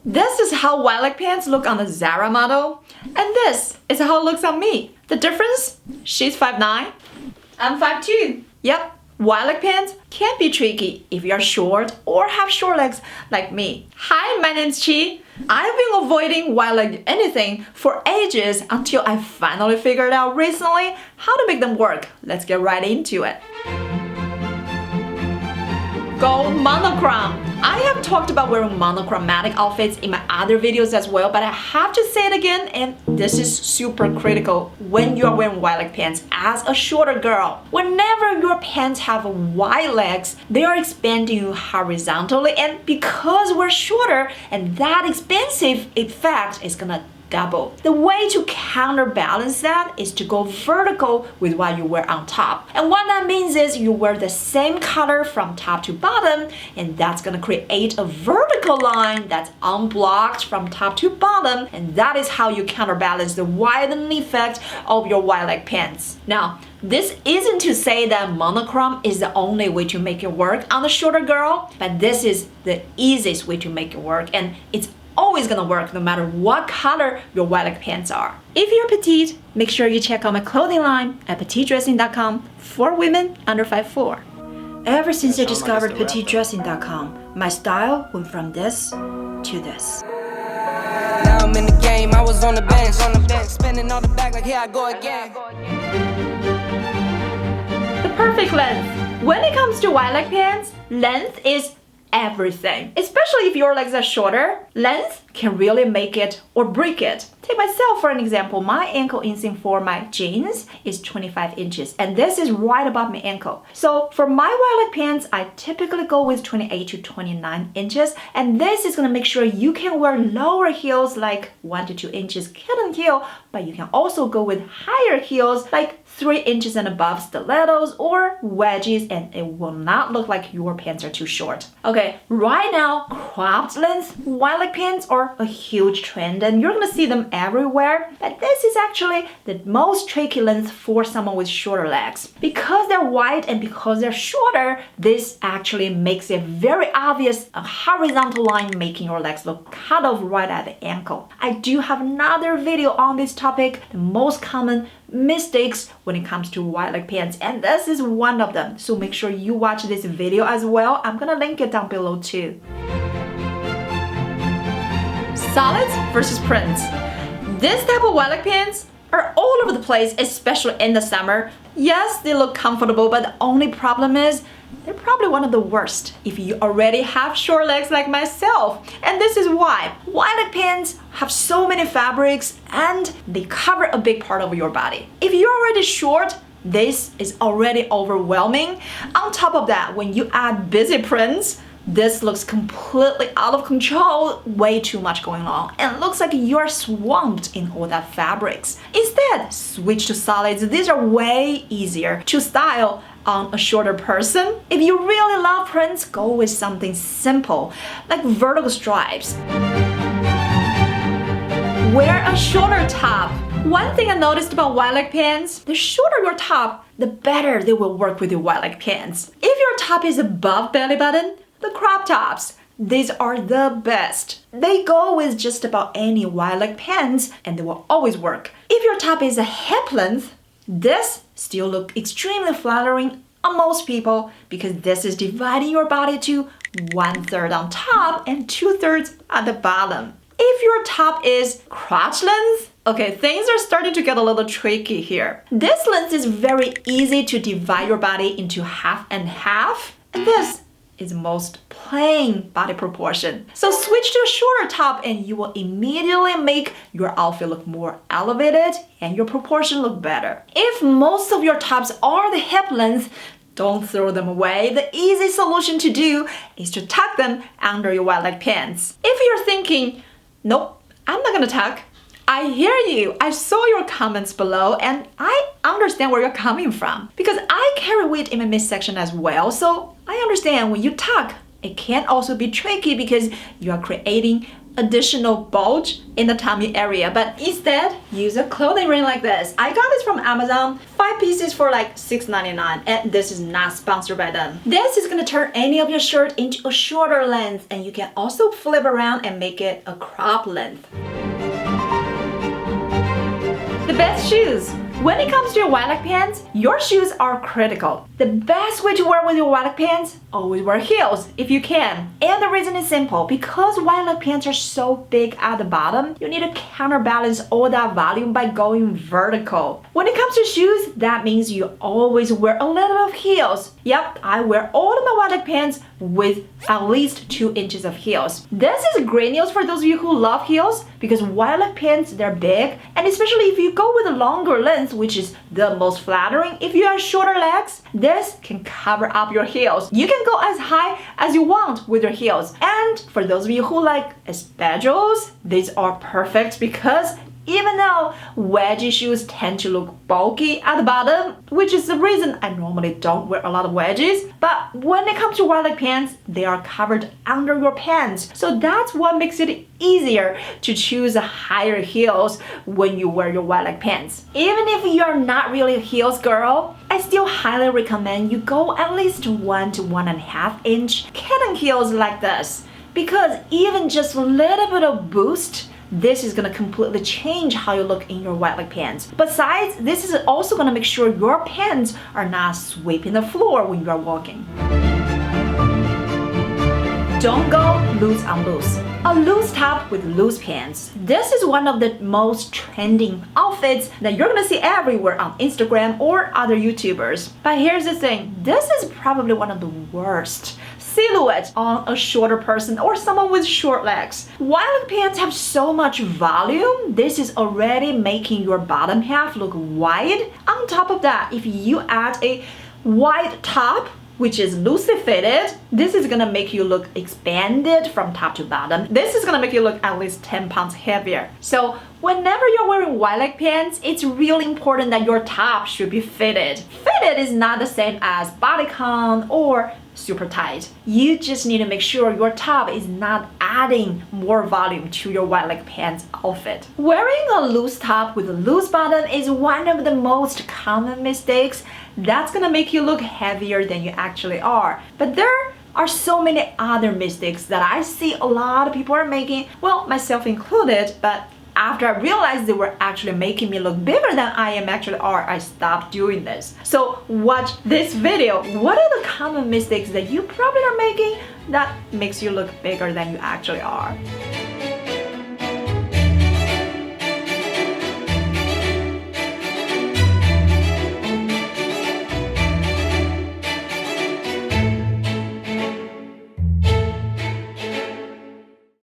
This is how Lilac Pants look on the Zara model, and this is how it looks on me. The difference? She's 5'9", I'm 5'2". Yep, Lilac Pants can be tricky if you're short or have short legs like me. Hi, my name's Chi. I've been avoiding Lilac anything for ages until I finally figured out recently how to make them work. Let's get right into it. Go Monogram! I have talked about wearing monochromatic outfits in my other videos as well, but I have to say it again, and this is super critical when you are wearing Lilac pants as a shorter girl. Whenever your pants have wide legs, they are expanding you horizontally, and because we're shorter, and that expansive effect is gonna double. The way to counterbalance that is to go vertical with what you wear on top. And what that means is you wear the same color from top to bottom, and that's gonna create a vertical line that's unblocked from top to bottom, and that is how you counterbalance the widening effect of your Lilac pants. Now, this isn't to say that monochrome is the only way to make it work on a shorter girl, but this is the easiest way to make it work, and it's always gonna work no matter what color your Lilac pants are. If you're petite, make sure you check out my clothing line at petitedressing.com for women under 5'4". Ever since I discovered petitedressing.com, my style went from this to this. Now I'm in the game, I was on the bench, spending all the bag like here I go again. The perfect length. When it comes to Lilac pants, length is everything. Especially if your legs are shorter, length can really make it or break it. Take myself for an example. My ankle inseam for my jeans is 25 inches, and this is right above my ankle. So for my Lilac pants, I typically go with 28 to 29 inches, and this is gonna make sure you can wear lower heels like 1 to 2 inches Kitten heel, but you can also go with higher heels like 3 inches and above stilettos or wedges, and it will not look like your pants are too short. Okay, right now, cropped length Lilac pants are a huge trend, and you're gonna see them everywhere, but this is actually the most tricky length for someone with shorter legs. Because they're wide and because they're shorter, this actually makes it very obvious a horizontal line making your legs look cut off right at the ankle. I do have another video on this topic, the most common mistakes when it comes to Lilac pants, and this is one of them, so make sure you watch this video as well. I'm gonna link it down below too. Solids versus prints. This type of Lilac pants are all over the place, especially in the summer. Yes, they look comfortable, but the only problem is they're probably one of the worst if you already have short legs like myself. And this is why. Lilac pants have so many fabrics and they cover a big part of your body. If you're already short, this is already overwhelming. On top of that, when you add busy prints, this looks completely out of control, way too much going on, and it looks like you're swamped in all that fabrics. Instead, switch to solids. These are way easier to style on a shorter person. If you really love prints, go with something simple, like vertical stripes. Wear a shorter top. One thing I noticed about Lilac pants, the shorter your top, the better they will work with your Lilac pants. If your top is above belly button, the crop tops, these are the best. They go with just about any Lilac pants and they will always work. If your top is a hip length, this still look extremely flattering on most people because this is dividing your body to 1/3 on top and 2/3 at the bottom. If your top is crotch length, okay, things are starting to get a little tricky here. This length is very easy to divide your body into half and half, and this is most plain body proportion. So switch to a shorter top and you will immediately make your outfit look more elevated and your proportion look better. If most of your tops are the hip length, don't throw them away. The easy solution to do is to tuck them under your Lilac pants. If you're thinking, nope, I'm not gonna tuck, I hear you. I saw your comments below and I understand where you're coming from because I carry weight in my midsection as well, so I understand when you tuck, it can also be tricky because you are creating additional bulge in the tummy area, but instead use a clothing ring like this. I got this from Amazon, 5 pieces for like $6.99, and this is not sponsored by them. This is gonna turn any of your shirt into a shorter length, and you can also flip around and make it a crop length. The best shoes. When it comes to your lilac pants, your shoes are critical. The best way to wear with your lilac pants, always wear heels if you can. And the reason is simple, because lilac pants are so big at the bottom, you need to counterbalance all that volume by going vertical. When it comes to shoes, that means you always wear a little bit of heels. Yep, I wear all of my lilac pants with at least 2 inches of heels. This is great news for those of you who love heels, because lilac pants, they're big, and especially if you go with a longer length, which is the most flattering. If you have shorter legs, this can cover up your heels. You can go as high as you want with your heels. And for those of you who like espadrilles, these are perfect because even though wedgie shoes tend to look bulky at the bottom, which is the reason I normally don't wear a lot of wedges, but when it comes to lilac pants, they are covered under your pants. So that's what makes it easier to choose higher heels when you wear your lilac pants. Even if you're not really a heels girl, I still highly recommend you go at least 1 to 1.5 inch kitten heels like this, because even just a little bit of boost, this is gonna completely change how you look in your lilac pants. Besides, this is also gonna make sure your pants are not sweeping the floor when you are walking. Don't go loose on loose. A loose top with loose pants. This is one of the most trending outfits that you're gonna see everywhere on Instagram or other YouTubers. But here's the thing, this is probably one of the worst silhouette on a shorter person or someone with short legs. Lilac pants have so much volume, this is already making your bottom half look wide. On top of that, if you add a wide top, which is loosely fitted, this is gonna make you look expanded from top to bottom. This is gonna make you look at least 10 pounds heavier. So whenever you're wearing lilac pants, it's really important that your top should be fitted. Fitted is not the same as bodycon or super tight. You just need to make sure your top is not adding more volume to your lilac pants outfit. Wearing a loose top with a loose bottom is one of the most common mistakes. That's gonna make you look heavier than you actually are. But there are so many other mistakes that I see a lot of people are making, well, myself included, but after I realized they were actually making me look bigger than I am actually are, I stopped doing this. So watch this video. What are the common mistakes that you probably are making that makes you look bigger than you actually are?